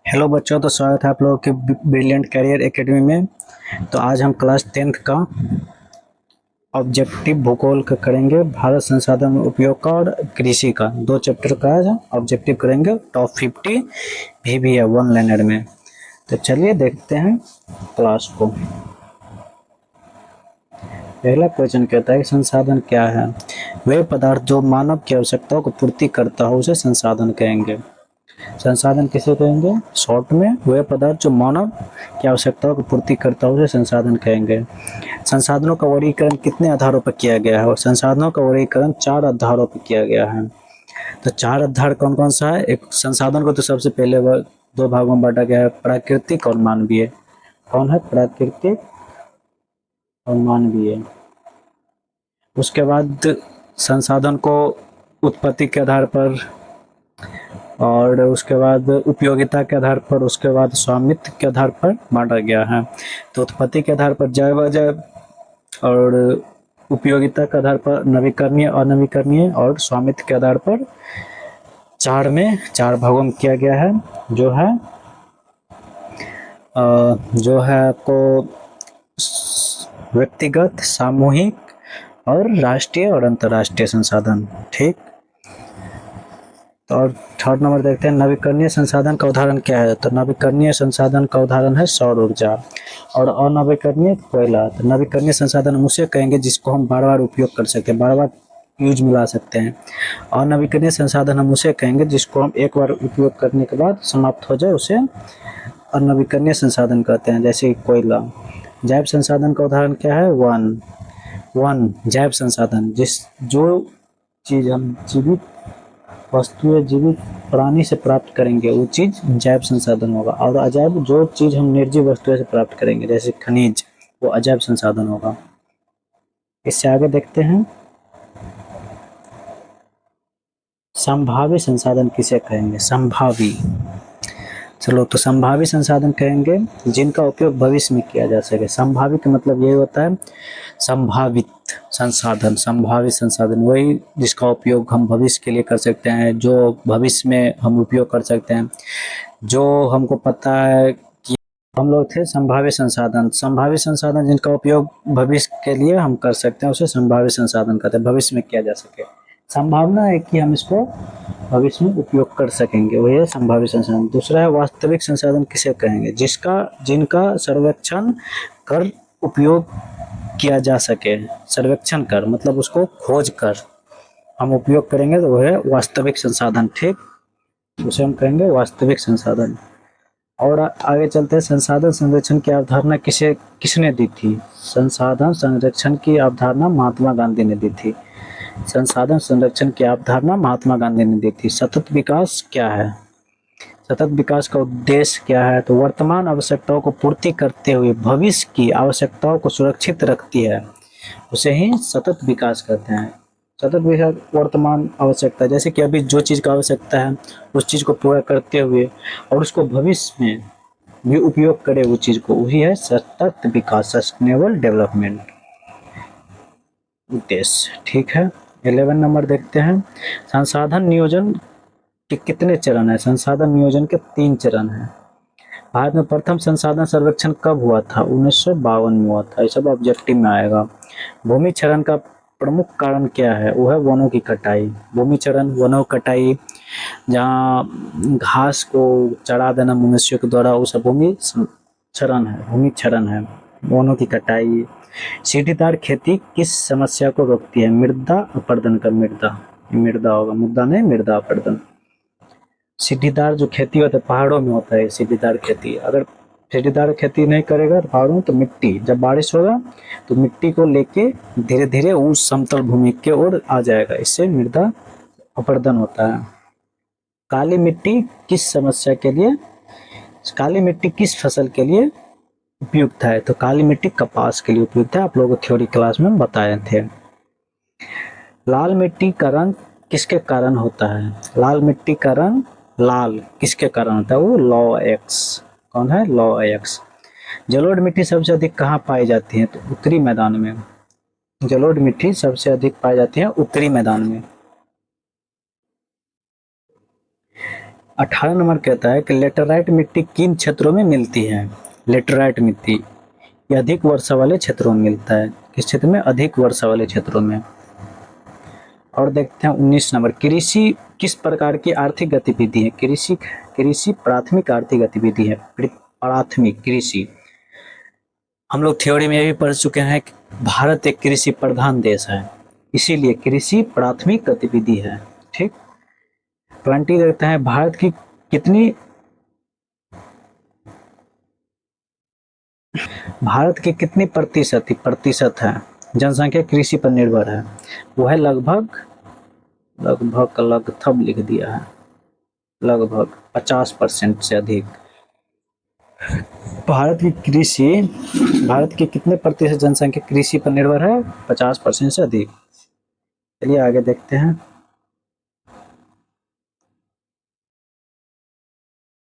Hello बच्चों, तो स्वागत है आप लोगों के ब्रिलियंट कैरियर एकेडमी में। तो आज हम क्लास 10th का ऑब्जेक्टिव भूगोल का करेंगे, भारत संसाधन उपयोग का और कृषि का। दो चैप्टर का आज ऑब्जेक्टिव करेंगे। टॉप 50 भी है वन लाइनर में। तो चलिए देखते हैं क्लास को। पहला क्वेश्चन कहता है कि संसाधन क्या है। वे पदार्थ जो मानव की आवश्यकताओं को पूर्ति करता हो उसे संसाधन कहेंगे। संसाधन किसे कहेंगे? शॉर्ट में वह पदार्थ जो मानव की आवश्यकताओं की पूर्ति करता है उसे संसाधन कहेंगे। संसाधनों का वर्गीकरण कितने आधारों पर किया गया है? और संसाधनों का वर्गीकरण 4 आधारों पर किया गया है। तो 4 आधार कौन कौन सा है? एक संसाधन को तो सबसे पहले दो भागों में बांटा गया है, प्राकृतिक और मानवीय। कौन है? प्राकृतिक और मानवीय। उसके बाद संसाधन को उत्पत्ति के आधार पर, और उसके बाद उपयोगिता के आधार पर, उसके बाद स्वामित्व के आधार पर बांटा गया है। तो उत्पत्ति के आधार पर जैव अजैव, और उपयोगिता के आधार पर नवीकरणीय अनवीकरणीय, और स्वामित्व के आधार पर 4 भागों में किया गया है। जो है आपको व्यक्तिगत, सामूहिक और राष्ट्रीय और अंतर्राष्ट्रीय संसाधन। ठीक। तो और थर्ड नंबर देखते हैं, नवीकरणीय संसाधन का उदाहरण क्या है। तो नवीकरणीय संसाधन का उदाहरण है सौर ऊर्जा, और अनवीकरणीय कोयला। तो नवीकरणीय संसाधन हम उसे कहेंगे जिसको हम बार बार उपयोग कर सकते हैं, बार बार यूज में ला सकते हैं। अनवीकरणीय संसाधन हम उसे कहेंगे जिसको हम एक बार उपयोग करने के बाद समाप्त हो जाए, उसे अनवीकरणीय संसाधन कहते हैं, जैसे कोयला। जैव संसाधन का उदाहरण क्या है? वन जैव संसाधन, जो चीज हम जीवित वस्तु या जीवित प्राणी से प्राप्त करेंगे वो चीज जैव संसाधन होगा। और अजैव, जो चीज हम निर्जीव वस्तु से प्राप्त करेंगे जैसे खनिज, वो अजैव संसाधन होगा। इससे आगे देखते हैं, संभावी संसाधन किसे कहेंगे? संभावी। चलो, तो संभावी संसाधन कहेंगे जिनका उपयोग भविष्य में किया जा सके। संभावी का मतलब यही होता है संभावित संसाधन। संभावित संसाधन वही जिसका उपयोग हम भविष्य के लिए कर सकते हैं, जो भविष्य में हम उपयोग कर सकते हैं, जो हमको पता है कि हम लोग थे। संभावित संसाधन, संभावित संसाधन जिनका उपयोग भविष्य के लिए हम कर सकते हैं उसे संभावित संसाधन कहते हैं, भविष्य में किया जा सके। संभावना है कि हम इसको भविष्य में उपयोग कर सकेंगे, वही है संभावित संसाधन। दूसरा है वास्तविक संसाधन किसे कहेंगे? जिनका सर्वेक्षण कर उपयोग किया जा सके। सर्वेक्षण कर मतलब उसको खोज कर हम उपयोग करेंगे, तो वह है वास्तविक संसाधन। ठीक, उसे हम कहेंगे वास्तविक संसाधन। और आगे चलते हैं, संसाधन संरक्षण की अवधारणा किसने दी थी? संसाधन संरक्षण की अवधारणा महात्मा गांधी ने दी थी। संसाधन संरक्षण की अवधारणा महात्मा गांधी ने दी थी। सतत विकास क्या है? सतत विकास का उद्देश्य क्या है? तो वर्तमान आवश्यकताओं को पूर्ति करते हुए भविष्य की आवश्यकताओं को सुरक्षित रखती है, उसे ही सतत विकास कहते हैं। सतत विकास वर्तमान आवश्यकता, जैसे कि अभी जो चीज़ का आवश्यकता है उस चीज़ को पूरा करते हुए और उसको भविष्य में भी उपयोग करे वो चीज़ को, वही है सतत विकास, सस्टेनेबल डेवलपमेंट उद्देश्य। ठीक है। 11 नंबर देखते हैं, संसाधन नियोजन के कितने चरण है? संसाधन नियोजन के 3 चरण हैं। भारत में प्रथम संसाधन सर्वेक्षण कब हुआ था? 1952 में हुआ था। ये सब ऑब्जेक्टिव में आएगा। भूमि क्षरण का प्रमुख कारण क्या है? वो है वनों की कटाई। भूमि क्षरण, वनों की कटाई, जहाँ घास को चढ़ा देना मनुष्यों के द्वारा, वो सब भूमि क्षरण है, भूमि क्षरण है, वनों की कटाई। सीढ़ीदार खेती किस समस्या को रोकती है? मृदा अपरदन का, मृदा होगा, मुद्दा नहीं, मृदा अपरदन। सीढ़ीदार जो खेती होता है पहाड़ों में होता है, सीढ़ीदार खेती। अगर सीढ़ीदार खेती नहीं करेगा पहाड़ों में तो मिट्टी, जब बारिश होगा तो मिट्टी को लेके धीरे धीरे उस समतल भूमि के ओर आ जाएगा, इससे मृदा अपरदन होता है। काली मिट्टी किस समस्या के लिए, काली मिट्टी किस फसल के लिए उपयुक्त है? तो काली मिट्टी कपास के लिए उपयुक्त है, आप लोगों को थ्योरी क्लास में बताए थे। लाल मिट्टी का रंग किसके कारण होता है? लाल मिट्टी का रंग लाल किसके कारण होता है? वो लॉ एक्स। कौन है? Law x. जलोढ़ मिट्टी सबसे अधिक कहाँ पाई जाती है? तो उत्तरी मैदान में। जलोढ़ मिट्टी सबसे अधिक पाई जाती है उत्तरी मैदान में। 18 नंबर कहता है कि लेटराइट मिट्टी किन क्षेत्रों में मिलती है। लेटराइट मिट्टी ये अधिक वर्षा वाले क्षेत्रों में मिलता है। किस क्षेत्र में? अधिक वर्षा वाले क्षेत्रों में। और देखते हैं 19 नंबर, कृषि किस प्रकार की आर्थिक गतिविधि है? कृषि प्राथमिक आर्थिक गतिविधि है। प्राथमिक कृषि, हम लोग थ्योरी में भी पढ़ चुके हैं कि भारत एक कृषि प्रधान देश है, इसीलिए कृषि प्राथमिक गतिविधि है। ठीक। 20 देखते हैं, भारत की कितनी प्रतिशत है जनसंख्या कृषि पर निर्भर है? वो है लगभग लिख दिया है, लगभग 50% से अधिक। भारत की कितने प्रतिशत जनसंख्या कृषि पर निर्भर है? 50% से अधिक। चलिए आगे देखते हैं।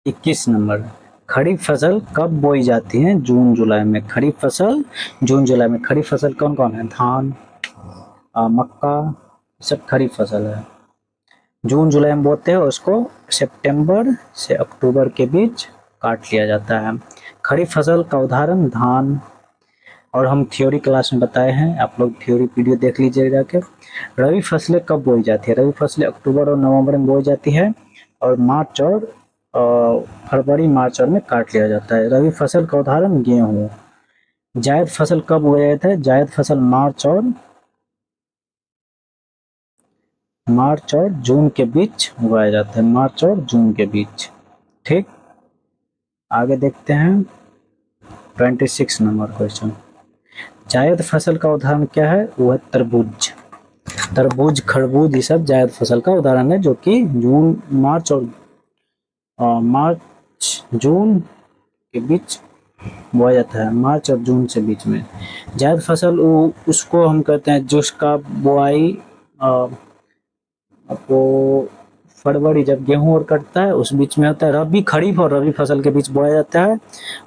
21 नंबर, खरीफ फसल कब बोई जाती है? जून जुलाई में। खरीफ फसल जून जुलाई में। खरीफ फसल कौन कौन है? धान, मक्का, सब खरीफ फसल है। जून जुलाई में बोते हैं, उसको सितंबर से अक्टूबर के बीच काट लिया जाता है। खरीफ फसल का उदाहरण धान, और हम थ्योरी क्लास में बताए हैं, आप लोग थ्योरी वीडियो देख लीजिए जाके। रबी फसलें कब बोई जाती है? रबी फसलें अक्टूबर और नवंबर में बोई जाती है, और मार्च और फरवरी मार्च और में काट लिया जाता है। रबी फसल का उदाहरण गेहूँ। जायद फसल कब बोया जाता है? जायद फसल मार्च और जून के बीच उगाया जाता है। मार्च और जून के बीच। ठीक। आगे देखते हैं 26 नंबर क्वेश्चन, जायद फसल का उदाहरण क्या है? वो है तरबूज। खरबूज ये सब जायद फसल का उदाहरण है, जो कि मार्च जून के बीच बोया जाता है। मार्च और जून से बीच में जायद फसल उसको हम कहते हैं जिसका बुआई आपको फरवरी, जब गेहूं और कटता है उस बीच में होता है। रबी, खरीफ और रबी फसल के बीच बोया जाता है,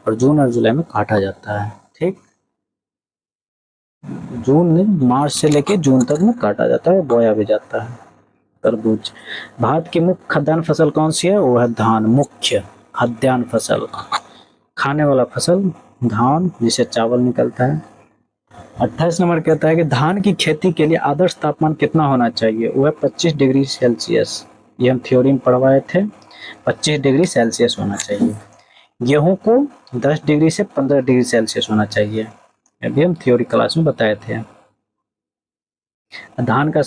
और जून और जुलाई में काटा जाता है। ठीक। मार्च से लेके जून तक में काटा जाता है, बोया भी जाता है तरबूज। भारत की मुख्य खाद्यान्न फसल कौन सी है? वो है धान। मुख्य खाद्यान्न फसल, खाने वाला फसल धान, जिसे चावल निकलता है। 28 नंबर कहता है कि धान की खेती के लिए आदर्श तापमान कितना होना चाहिए? वो है 25 डिग्री सेल्सियस। ये हम थ्योरी में पढ़वाए थे, 25 डिग्री सेल्सियस होना चाहिए। गेहूं को 10 डिग्री से 15 डिग्री सेल्सियस होना चाहिए, अभी हम थ्योरी क्लास में बताए थे। धान का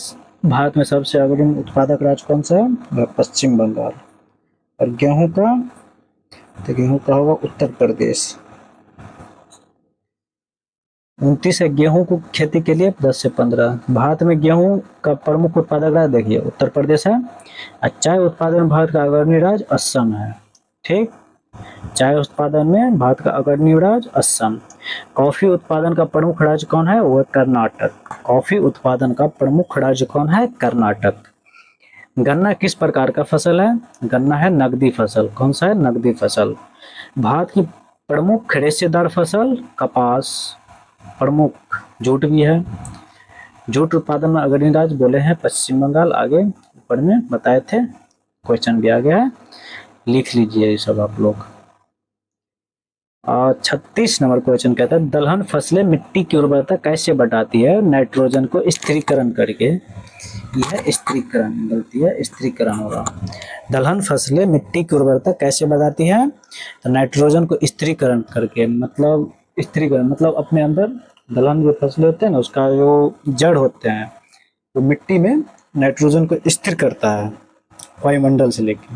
भारत में सबसे अग्रणी उत्पादक राज्य कौन सा है? पश्चिम बंगाल। और गेहूं का होगा उत्तर प्रदेश। 29 है, गेहूं को खेती के लिए 10 से 15। भारत में गेहूं का प्रमुख उत्पादक राज्य देखिए उत्तर प्रदेश है। चाय उत्पादन में भारत का अग्रणी राज्य असम है। ठीक। चाय उत्पादन में भारत का अग्रणी राज्य असम। कॉफी उत्पादन का प्रमुख राज्य कौन है? वो है कर्नाटक। कॉफी उत्पादन का प्रमुख राज्य कौन है? कर्नाटक। गन्ना किस प्रकार का फसल है? गन्ना है नकदी फसल। कौन सा है? नकदी फसल। भारत की प्रमुख रेशेदार फसल कपास। प्रमुख जूट भी है। जूट उत्पादन में अग्रणी राज्य बोले हैं पश्चिम बंगाल। आगे ऊपर में बताए थे, क्वेश्चन भी आ गया है, लिख लीजिए ये सब आप लोग। 36 नंबर क्वेश्चन कहता है, दलहन फसलें मिट्टी की उर्वरता कैसे बढ़ाती है? नाइट्रोजन को स्थिरीकरण करके। यह स्थिरीकरण, गलती है, स्थिरीकरण होगा। दलहन फसलें मिट्टी की उर्वरता कैसे बढ़ाती है? तो नाइट्रोजन को स्थिरीकरण करके, मतलब अपने अंदर दलहन जो फसलें होते हैं ना, उसका जो जड़ होते हैं, तो मिट्टी में नाइट्रोजन को स्थिर करता है वायुमंडल से लेके।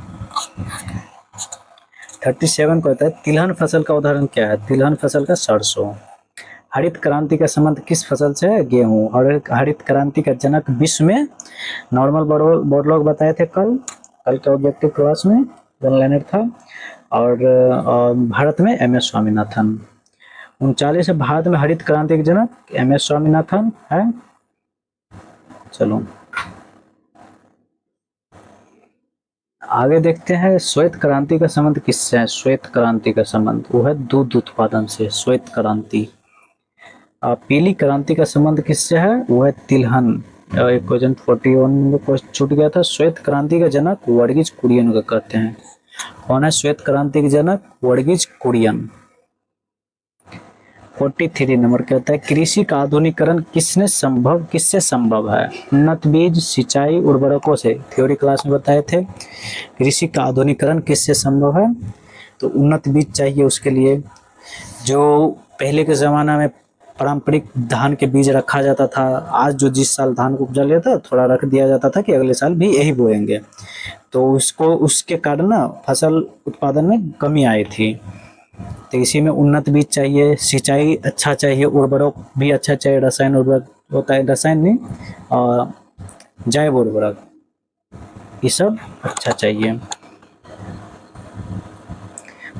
37 को होता है, तिलहन फसल का उदाहरण क्या है? तिलहन फसल का सरसों। हरित क्रांति का संबंध किस फसल से है? गेहूं। और हरित क्रांति का जनक विश्व में, नॉर्मल बोर्ड लोग बताए थे कल के ऑब्जेक्टिव क्लास में, वन लाइनर था। और भारत में MS स्वामीनाथन। 39 भारत में हरित क्रांति के जनक MS स्वामीनाथन है। चलो आगे देखते हैं, श्वेत क्रांति का संबंध किससे है? श्वेत क्रांति का संबंध वो है दूध उत्पादन से, श्वेत क्रांति। पीली क्रांति का संबंध किससे है? वो है तिलहन। एक क्वेश्चन 41 में छूट गया था। श्वेत क्रांति का जनक वर्गीज कुरियन को कहते हैं। कौन है श्वेत क्रांति के जनक? वर्गीज कुरियन। 43 नंबर कहता है कृषि का आधुनिकरण किससे संभव है? उन्नत बीज, सिंचाई, उर्वरकों से। थ्योरी क्लास में बताए थे कृषि का आधुनिकरण किससे संभव है? तो उन्नत बीज चाहिए उसके लिए। जो पहले के ज़माना में पारंपरिक धान के बीज रखा जाता था, आज जो जिस साल धान को उपजा लेता थोड़ा रख दिया जाता था कि अगले साल भी यही बोएंगे, तो उसके कारण ना फसल उत्पादन में कमी आई थी। तो इसी में उन्नत बीज चाहिए, सिंचाई अच्छा चाहिए, उर्वरक भी अच्छा चाहिए, रसायन उर्वरक होता है, रसायन नहीं और जैव उर्वरक, ये सब अच्छा चाहिए।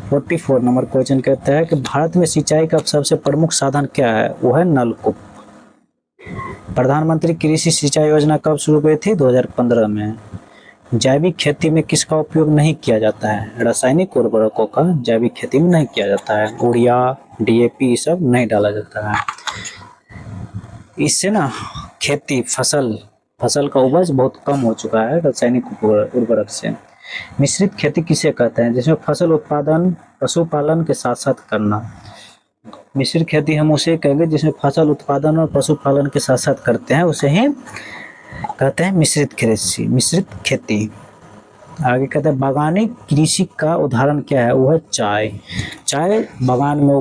44 नंबर क्वेश्चन कहता है कि भारत में सिंचाई का सबसे प्रमुख साधन क्या है? वो है नलकूप। प्रधानमंत्री कृषि सिंचाई योजना कब शुरू हुई थी? 2015 में। जैविक खेती में किसका उपयोग नहीं किया जाता है? रासायनिक उर्वरकों का जैविक खेती में नहीं किया जाता है। यूरिया, डीएपी ये सब नहीं डाला जाता है। इससे ना खेती फसल का उपज बहुत कम हो चुका है रासायनिक उर्वरक से। मिश्रित खेती किसे कहते हैं? जिसमें फसल उत्पादन पशुपालन के साथ साथ करना। मिश्रित खेती हम उसे कहेंगे जिसमें फसल उत्पादन और पशुपालन के साथ साथ करते हैं, उसे ही कहते हैं मिश्रित खेती। आगे कहते हैं बागानी कृषि का उदाहरण क्या है? वो है चाय बागान में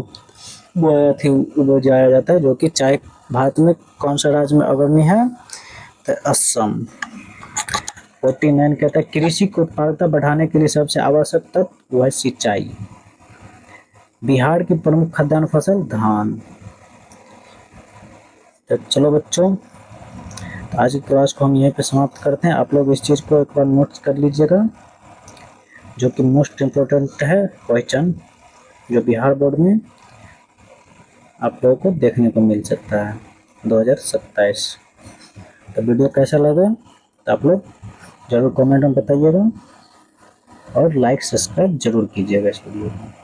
उगाया जाता है, जो कि चाय भारत में कौन सा राज्य में अग्रणी है? तो असम। 49 कहता है कृषि की उत्पादकता बढ़ाने के लिए सबसे आवश्यक तत्व वो है सिंचाई। बिहार की प्रमुख खाद्यान्न फसल धान। तो चलो बच्चों, तो आज की क्लास को हम यहीं पे समाप्त करते हैं। आप लोग इस चीज़ को एक बार नोट कर लीजिएगा, जो कि मोस्ट इम्पोर्टेंट है क्वेश्चन, जो बिहार बोर्ड में आप लोगों को देखने को मिल सकता है 2027। तो वीडियो कैसा लगा तो आप लोग ज़रूर कमेंट में बताइएगा और लाइक सब्सक्राइब जरूर कीजिएगा इस वीडियो को।